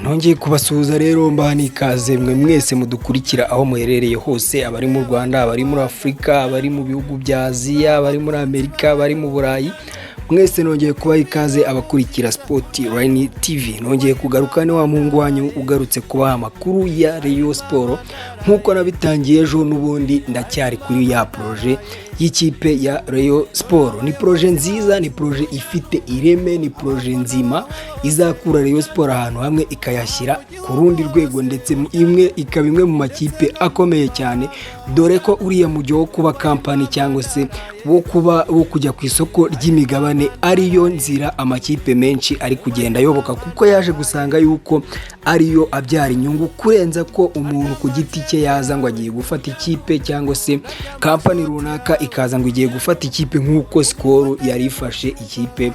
nongeye kubasuhuza rero mbani ikaze mwe mwese mudukurikira aho muherereye hose, abari mu Rwanda, abari muri Afrika, abari mu bihugu bya Aziya, abari muri Amerika, abari mu Burayi, mwese nongeye kubaha ikaze abakurikira Sportline TV. Nongeye kugaruka ni wa mungu wanyu ugarutse kubaha amakuru ya Rayon Sport nkuko nabitangiye ejo, n'ubundi ndacyari kuri ya projet y'ikipe ya Rayon Sport. Ni projet nziza, ni projet ifite ireme, ni projet nzima izakura Rayon Sport ahantu hamwe ikayashyira ku rundi rwego, ndetse imwe ikaba imwe mu makipe akomeye cyane, dore ko uriya mujyo wo kuba company cyangwa se wo kujya ku isoko ry'imigabane ariyo nzira amakipe menshi ari kugenda yoboka, kuko yaje gusanga yuko ariyo abyara inyungu kurenza ko umuntu ku giti cye yaza ngo agiye gufata ikipe, cyangwa se company runaka ikaza ngo igiye gufata ikipe nk'uko Skol yari ifashe ikipe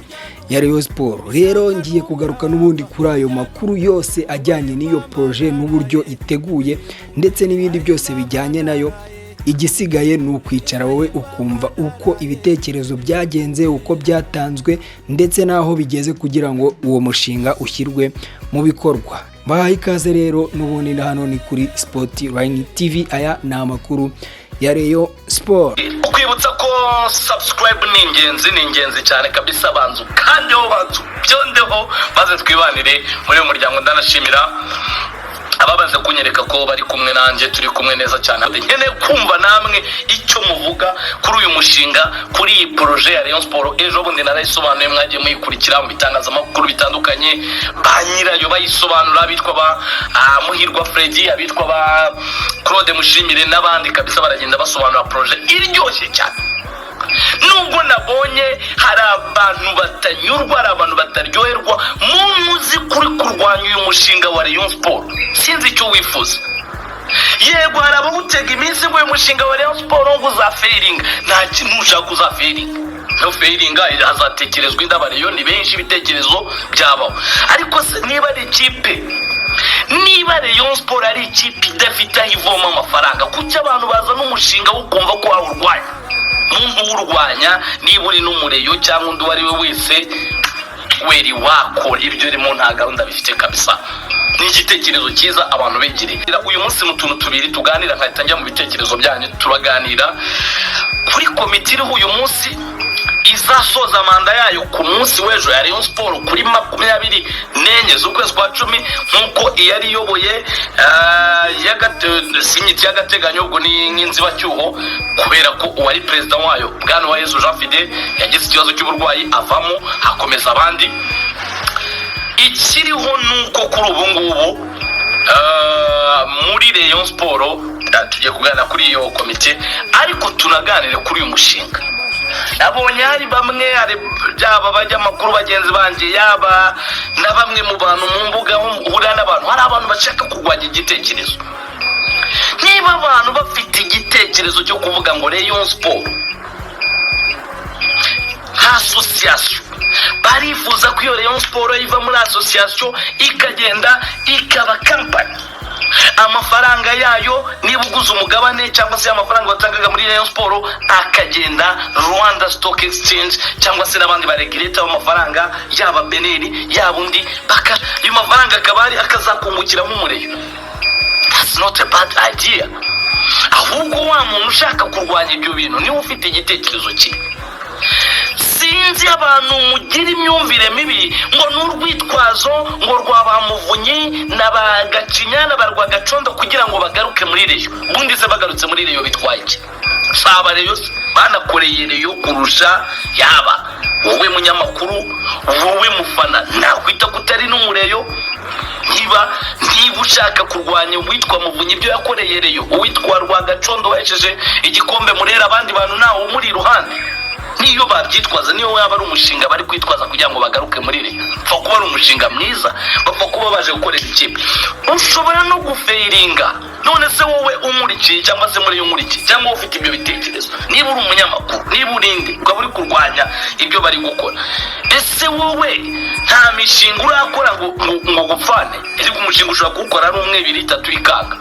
ya Rayon Sport. Rero ngiye kugaruka n'ubundi kuri ayo makuru yose ajyanye n'iyo projet n'uburyo iteguye ndetse n'ibindi byose bijyanye nayo. Igisigaye ni ukwicara wowe ukumva uko ibitekerezo byagenze, uko byatanzwe ndetse naho bigeze kugira ngo uwo mushinga ushyirwe mu bikorwa. Bahaye ikaze rero n'ubundi hano ni kuri Sportline TV. Aya ni amakuru ya Rayon Sport. Kwibutsa ko subscribe ni ingenzi cyane kabisa, banzu kandi ho banzu byondeho maze twibanire muri uyu muryango. Ndanashimira ababaze kunyereka ko bari kumwe nanjye, turi kumwe neza cyane. Nkeneye kumva namwe icyo muvuga kuri uyu mushinga, kuri iyi projet ya Rayon Sport. Ejo bundi narayisobanuye, mwagiye muyikurikira mu bitangazamakuru bitandukanye, ba nyirayo bayisobanura, abitwa ba Muhirwa Freddy, abitwa ba Claude Mushimire n'abandi kabisa, baragenda basobanura projet iryoshye cyane. Nubwo nabonye hari abantu batanyurwa, hari abantu bataryoherwa muzi kuri kurwanya uyu mushinga wa Rayon Sport, sinzi icyo wifuza. Yego hari abawutega iminsi ngo uyu mushinga wa Rayon Sport ngo uzafailinga, nta kintu ushaka uzafailinga. No failinga hazatekerezwa indabariyo, ni benshi ibitekerezo byabaho. Ariko niba ari ikipe, niba Rayon Sport ari ikipe idafite aho ivoma amafaranga, kuki abantu baza n'umushinga wo kumva ko wawurwanya? Muntu urwanya niba uri n'umureyo cyangwa undi wari we wese weri wakora ibyo urimo, nta gahunda bifite kabisa. Ni igitekerezo cyiza abantu begere. Uyu munsi mu tuntu tubiri tuganira, nkahita njya mu bitekerezo byanyu. Turaganira kuri komite iriho uyu munsi izasoza manda yayo ku munsi w'ejo ya Rayon Sport kuri 24 z'ukwezi kwa 10, nkuko iyari yoboye sinyiti y'agateganyo, ubwo ni nk'inzibacyuho, kubera ko uwari president wayo Bwana Uwayezu Jean Fide yagize ikibazo cy'uburwayi avamo, hakomeza abandi. Ikiriho nuko kuri ubu ngubu muri Rayon Sport tugiye kuganira kuri iyo komite, ariko tunaganire kuri uyu mushinga. Nabonye hari bamwe, byaba bajya makuru bagenzi banjye, yaba na bamwe mu bantu mu mbuga uhura n'abantu, hari abantu bashaka kurwanya igitekerezo. Niba abantu bafite igitekerezo cyo kuvuga ngo Rayon Sport association, barifuza ko iyo Rayon Sport iva muri association ikagenda ikaba company, amafaranga yayo niba uguze umugabane cyangwa se amafaranga watangaga muri Rayon Sport akagenda Rwanda Stock Exchange, cyangwa se n'abandi baregulator b'amafaranga, yaba Beneri yaba undi, baka ayo mafaranga akabari akazakungukira nk'umureyo. That's not a bad idea. Ahubwo wa muntu ushaka kurwanya ibyo bintu niwe ufite igitekerezo cye. Sinzi abantu mugira imyumvire mibi ngo n'urwitwazo ngo rwabamuvunyi n'abagacinya n'abarwa gacondo kugira ngo bagaruke muri Rayon. Bundi se bagarutse muri Rayon bitwaye iki? Saba Rayon banakoreye Rayon kurusha yaba wowe munyamakuru, wowe mufana, nakwita kutari n'umureyo. Niba ushaka kurwanya uwitwa Muvunyi ibyo yakoreye Rayon, uwitwa Rwagacondo wahesheje igikombe Murera, abandi bantu nawe umuri iruhande, niyo babyitwaza, niyo yaba ari umushinga bari kwitwaza kugira ngo bagaruke muri Rayon, pfa kuba ari umushinga mwiza, bapfa kuba baje gukorera ikipe. Ushobora no gufailinga. None se wowe umurikiye cyangwa se muri umurikiye cyangwa ufite ibyo bitekerezo, niba uri umunyamakuru, niba urinde ukaba uri kurwanya ibyo bari gukora, ese wowe nta mishinga urakora ngo gupfane? Ariko umushinga ushobora kuwukora ari 1, 2, 3 ikanga.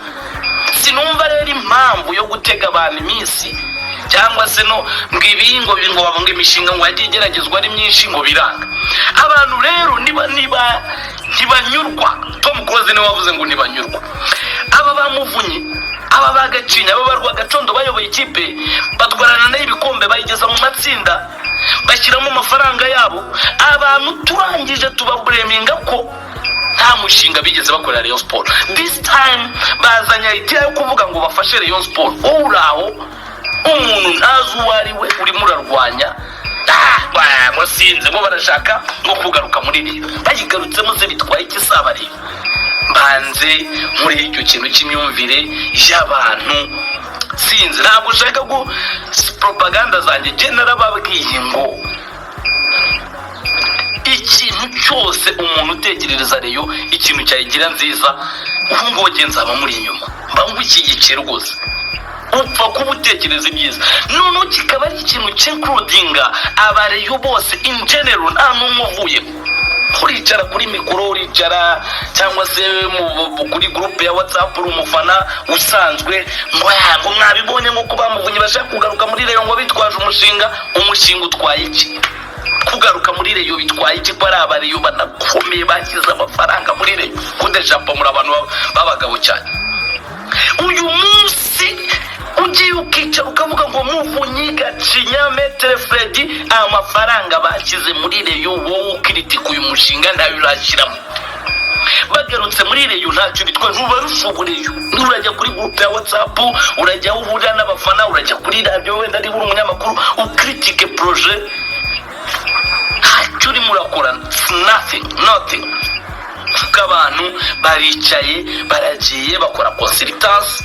Sinumva rero impamvu yo gutega abantu iminsi, cyangwa se no ngibingo babonga imishinga ngo yagiye igeragezwa ari myinshi ngo biranga. Abantu rero niba ntibanyurwa Tom Close murenzi niwe wavuze ngo ntibanyurwa. Aba bamuvunye, aba bagacinya, aba barwa Gacondo bayoboye ikipe batwarana n'ibikombe bayigeza mu matsinda bashyiramo amafaranga yabo. Abantu turangije tubabureminga ko nta mushinga bigeze bakorera Rayon Sport. This time bazanya idea yo kuvuga ngo bafashe Rayon Sport. Uraho umuntu ntazi uwo ari we urimo urarwanya musinze bo barashaka ngo kugaruka muri Rayon. Bayigarutsemo se bitwaye ikisabari banze muri icyo kintu cy'imyumvire y'abantu. Sinzi ntabwo ushaka ko propaganda zanjye genera babwiye ngo ikintu cyose umuntu utekerereza Rayon ikintu cyayigira nziza ngo nzaba muri inyuma mba ngushyigikira rwose upfa kuba utekereza ibyiza. Noneho kikaba ari ikintu cy'includinga aba Rayon bose in general nta n'umwe uvuyemo. Uricara kuri mikoro, uricara cyangwa se kuri groupe ya WhatsApp uri umufana usanzwe ngo mwabibonye nk'uko bamuvunye bashaka kugaruka muri Rayon ngo bitwaje umushinga utwaye iki? Kugaruka muri Rayon bitwaye iki? Ko ari aba Rayon banakomeye bakize amafaranga muri Rayon kudejapa muri abantu babagabo cyane. Uyu munsi ugiye ukicara ukavuga ngo Muvunyi, Gacinya, Maître Freddy amafaranga bakize muri Rayon, wowe ukiritika uyu mushinga ntayo urashyiramo. Bagarutse muri Rayon ntacyo bitwaye, ntubarushoboreyo. Urajya kuri groupe ya WhatsApp, urajya uhurira n'abafana, urajya kuri radio wenda ari uri umunyamakuru ukritike projet. Ntacyo urimo urakora, nothing. Kuko abantu baricaye baragiye bakora consultance,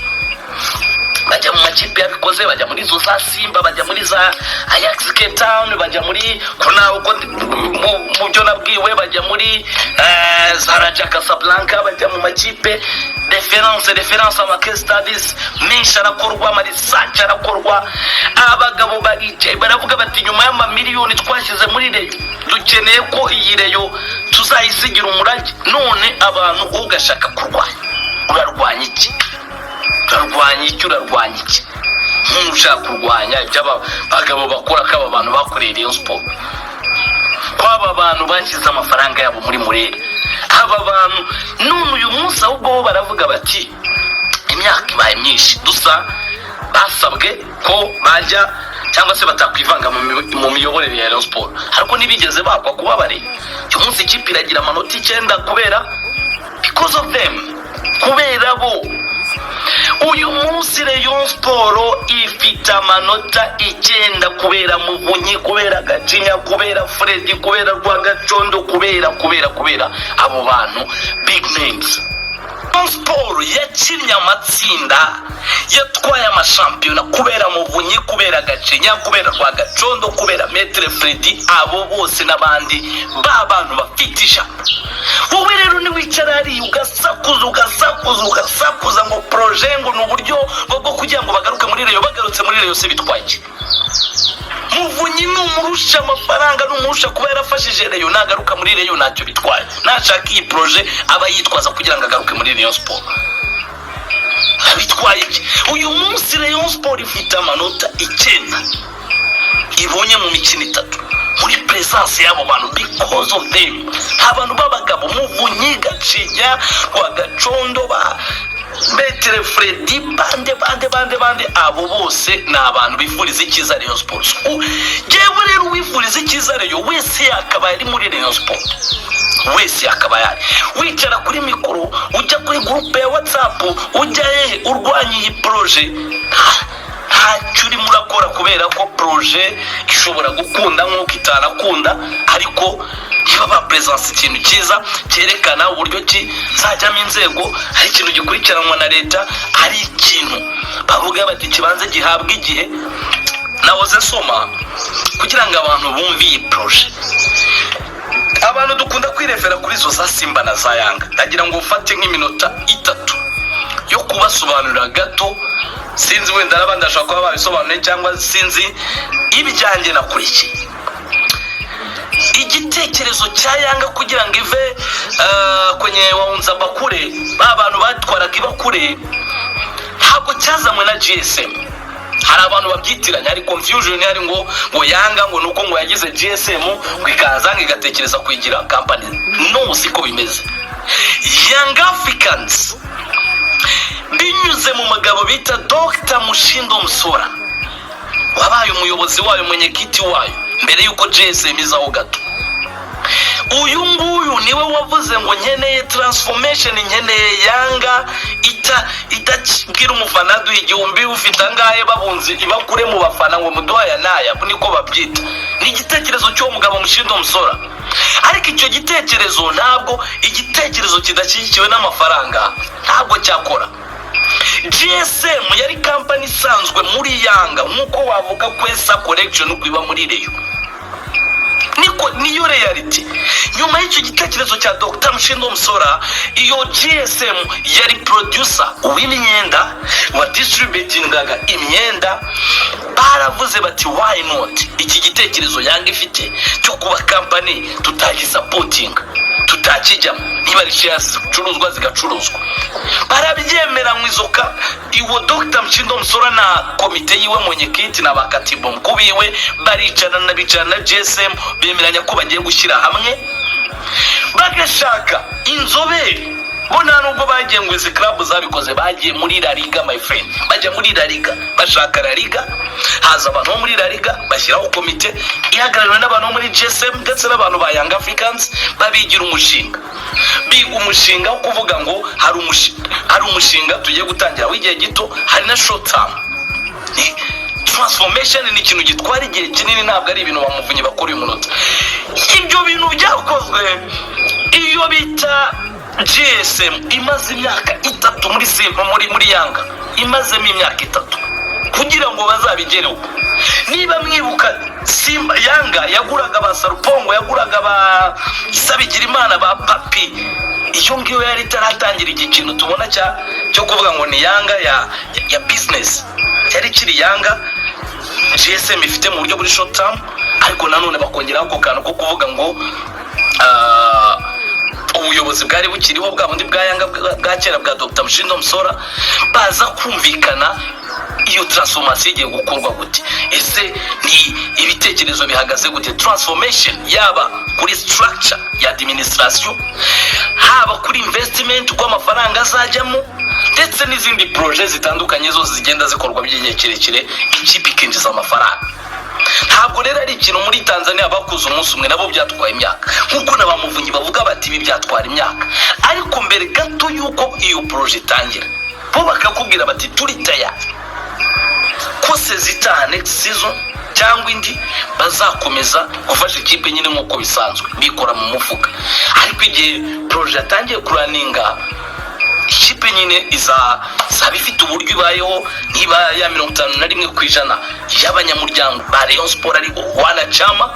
bajya mu makipe yabikoze, bajya muri zo za Simba, bajya muri za Ajax Cape Town, bajya muri mu byo nabwiwe, bajya muri za Raja Casablanca, bajya mu makipe reference ama case studies menshi arakorwa, amarisaje arakorwa. Abagabo baricaye baravuga bati nyuma y'amamiliyoni twashyize muri Rayon dukeneye ko iyi Rayon tuzayisigira umurage. None abantu ugashaka kurwanya, urarwanya iki? Urarwanya iki? Ushaka kurwanya ibyo abagabo bakora, ko aba bantu bakoreye Rayon Sport, ko aba bantu bashyize amafaranga yabo muri Murere. Aba bantu none uyu munsi ahubwo bo baravuga bati imyaka ibaye myinshi, dusa basabwe ko bajya cyangwa se batakwivanga mu miyoborere ya Rayon Sport, ariko ntibigeze bakwa kubabare. Uyu munsi ikipe iragira amanota 9 kubera because of them, kubera bo. Uyu munsi Rayon Sport ifite amanota 9 kubera Muvunyi, kubera Gacinya, kubera Freddy, kubera Rwagacondo, kubera abo bantu big names. Rayon Sport yakinnye amatsinda, yatwaye amashampiyona kubera Muvunyi, kubera Gacinya, kubera Rwagacondo, kubera Maître Freddy, abo bose n'abandi bantu bafite ijambo. Wowe rero ni wicara ari ugasakuza ngo projet ngo n'uburyo bwo kugira ngo bagaruke muri Rayon. Bagarutse muri Rayon se bitwaye iki? Muvunyi n'umurusha amafaranga, n'umurusha kuba yarafashije Rayon, nagaruka muri Rayon ntacyo bitwaye. Nashaka iyi projet aba yitwaza kugira ngo agaruke muri Rayon Sport. Bitwaye iki? Uyu munsi Rayon Sport ifite amanota 9 ibonye mu mikino 3 muri presence y'abo bantu because of them. Abantu babagabo Muvunyi, Gacinya, Rwagacondo, ba Maître Freddy, bande abo bose ni abantu bifuriza icyiza Rayon Sport. Jewe rero wifuriza icyiza Rayon wese yakaba ari muri Rayon Sport, wese yakaba yari wicara kuri mikoro, ujya kuri groupe ya WhatsApp, ujya urwanya iyi projet. Ntacyo urimo urakora kubera ko projet ishobora gukunda nk'uko itanakunda, ariko niba ba presence ikintu cyiza cyerekana uburyo ki zajyamo inzego, hari ikintu gikurikiranwa na leta, hari ikintu bavuga bati kibanze gihabwa igihe. Nahoze soma kugira ngo abantu bumve iyi projet. Abantu dukunda kwirefera kuri zo za Simba na za Yanga, ndagira ngo ufate nk'iminota 3 yo kubasobanurira gato. Sinzi wenda n'abandi ashaka kuba babisobanuye cyangwa sinzi ibijyanye na kuriki igitekerezo cya Yanga kugira ngo ive kwenye waunza bakure, abantu batwaraga ibakure, ntabwo cyazamwe na GSM. Hari abantu babyitiranya, hari confusion, hari ngo Yanga ngo nuko ngo yagize GSM kwikaza ngo igatekereza kwigira company. No, siko bimeze. Young Africans binyuze mu magabo bita Dr. Mushindo Msora wabaye umuyobozi wayo, mwenyekiti wayo mbere yuko JSM izaho gato. Uyu nguyu niwe wavuze ngo nkeneye transformation, nkeneye Yanga itakira umufana duha igihumbi ufite angahe babunzi ibakure mu bafana ngo muduhaya naya, niko babyita. Ni igitekerezo cy'uwo mugabo Mushindo Msora, ariko icyo gitekerezo ntabwo igitekerezo kidashyigikiwe n'amafaranga ntabwo cyakora. GSM yari company isanzwe muri Yanga nkuko wavuga Kwesa Collection kwiba muri Reyo, niyo reality. Nyuma y'icyo gitekerezo cya Dr. Mushindo Msora, iyo GSM yari producer w'imyenda wa distributingaga imyenda, baravuze bati why not iki gitekerezo Yanga ifite cyo kuba company tutagisupporting, tutakijyamo, niba ari shares zicuruzwa zigacuruzwa. Barabyemera mwizoka iwo Dr. Mushindo Msora na komite yiwe mwenyekiti na bakatibo mkubiwe bicara na GSM bemeranya ko bagiye gushyira hamwe bagashaka inzobere. Bona nubwo bagiye ngo izi club zabikoze, bagiye muri La Liga my friend, bajya muri La Liga bashaka La Liga, haza abantu muri La Liga bashyiraho komite ihagarariwe n'abantu muri GSM ndetse n'abantu ba Young Africans, babigira umushinga. Biga umushinga wo kuvuga ngo hari umushinga tugiye gutangira w'igihe gito, hari na short term. Transformation ni ikintu gitwara igihe kinini, ntabwo ari ibintu bamuvunye bakora uyu munota. Ibyo bintu byakozwe iyo bita GSM imaze imyaka 3 muri Yanga, imazemo imyaka 3 kugira ngo bazabigereho. Niba mwibuka Simba Yanga yaguraga ba Sarupongo, yaguraga ba Sabigirimana, ba Papi, iyo ngiyo yari taratangira ikintu tubona cyo kuvuga ngo ni Yanga ya business, yari kiri Yanga GSM ifite mu buryo buri short term, ariko nanone bakongeraho ako kantu ko kuvuga ngo ubuyobozi bwari bukiriho bwa bundi bwa Yanga bwa kera bwa Dr. Mushindo Msora, baza kumvikana iyo transformation igiye gukorwa gute, ese ni ibitekerezo bihagaze gute. Transformation yaba kuri structure ya administration, haba kuri investment kwa amafaranga azajyamo, ndetse n'izindi project zitandukanye zose zigenda zikorwa by'igihe kirekire, ikipe ikinjiza amafaranga. Ntabwo rero ari ikintu muri Tanzania bakuze umunsi umwe, nabo byatwaye imyaka, nkuko n'abamuvunyi bavuga bati ibi byatwara imyaka. Ariko mbere gato yuko iyo project itangira, bo bakakubwira bati turi tayari ko sezita next season cyangwa indi bazakomeza gufasha ikipe nyine nkuko bisanzwe bikora mu mufuka. Ariko igihe project atangiye kuraninga, ikipe nyine izaba ifite uburyo ibayeho, niba ya 51% y'abanyamuryango ba Rayon Sport ariko wanachama,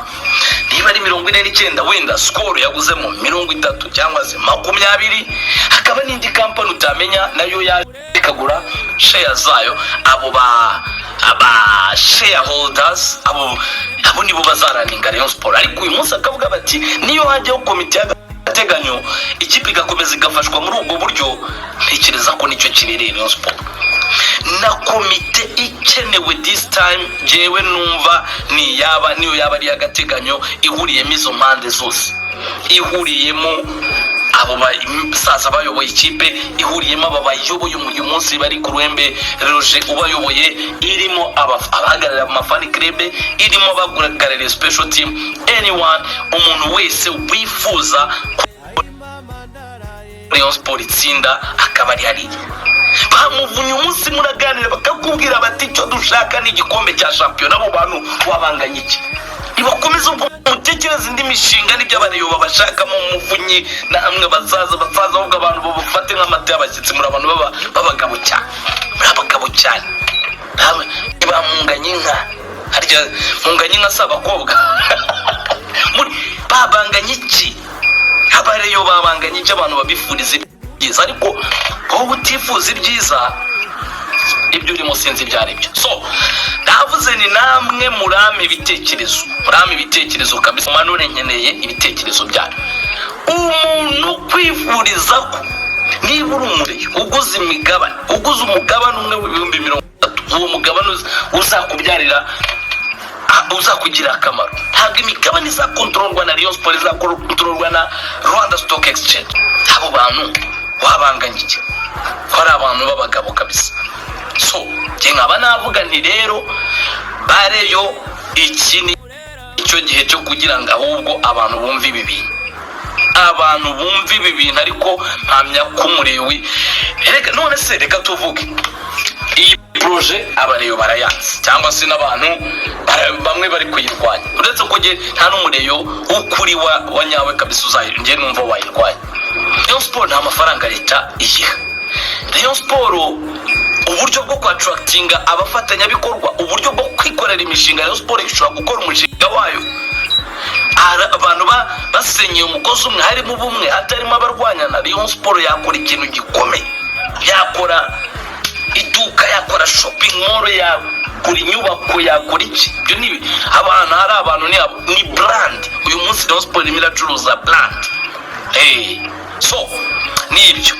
niba ari 49 wenda score yaguzemo 30 cyangwa se 20, hakaba n'indi company utamenya nayo yakagura share zayo. aba shareholders abo nibo bazaraninga Rayon Sport. Ariko uyu munsi akavuga bati niyo hajyaho komite y'agateganyo ikipe igakomeza igafashwa muri ubwo buryo, ntekereza ko nicyo kibereye Rayon Sport. Na komite ikenewe this time jewe numva niyo yaba ari y'agateganyo, ihuriyemo izo mpande zose, ihuriyemo abo basaza bayoboye ikipe, ihuriyemo aba bayoboye uyu munsi bari ku Ruhembe Roger ubayoboye, irimo abahagararira amafani club, irimo abahagararira special team, anyone, umuntu wese wifuza Rayon Sport itsinda akaba ari hari. Bamuvunye umunsi muraganira bakakubwira bati cyo dushaka ni igikombe cya champion. Abo bantu wabanganye iki? Ibakomeza umutekereza indi mishinga n'ibyo abareyo bashaka mu muvunyi, na amwe bazaza ahubwo abantu babafate nk'amata y'abashyitsi. Muri abantu babagabo cyane, muri abagabo cyane, bamunganye inka, harya munganye inka s'abakobwa muri babanganye iki? Abareyo babanganye iki? Abantu babifuriza ibyiza, ariko wowe utifuza ibyiza ibyo urimo sinzi byari byo. So ndavuze ni namwe murame ibitekerezo kabisa, manure nkeneye ibitekerezo byanyu. Umuntu kwifuriza ko niba uri umureyo uguze umugabane umwe w'ibihumbi 30, uwo mugabane uzakubyarira uzakugira akamaro. Ntabwo imigabane izakontororwa na Rayon Sport, izakontororwa na Rwanda Stock Exchange. abo bantu wabanganya iki ko ari abantu b'abagabo kabisa. So njye nkaba navuga nti rero bareyo iki ni icyo gihe cyo kugira ngo ahubwo abantu bumve ibi bintu, abantu bumve ibi bintu, ariko mpamya ko umurewi reka none se reka tuvuge iyi proje abareyo barayanze cyangwa se n'abantu bamwe bari kuyirwanya, uretse ko nta n'umureyo ukuri wa nyawe kabisa uzayirwanya, numva wayirwanya. Rayon Sport nta mafaranga leta iyiha. Rayon Sport uburyo bwo kwattractinga abafatanyabikorwa, uburyo bwo kwikorera imishinga, Rayon Sport ishobora gukora umushinga wayo abantu basenyeye umugozi umwe, harimo ubumwe, hatarimo abarwanya na Rayon Sport yakora ikintu gikomeye, yakora iduka, yakora shopping mall, yakora inyubako, yakora iki. Ibyo ni abantu, hari abantu ni brand. Uyu munsi Rayon Sport irimo iracuruza brand. So nibyo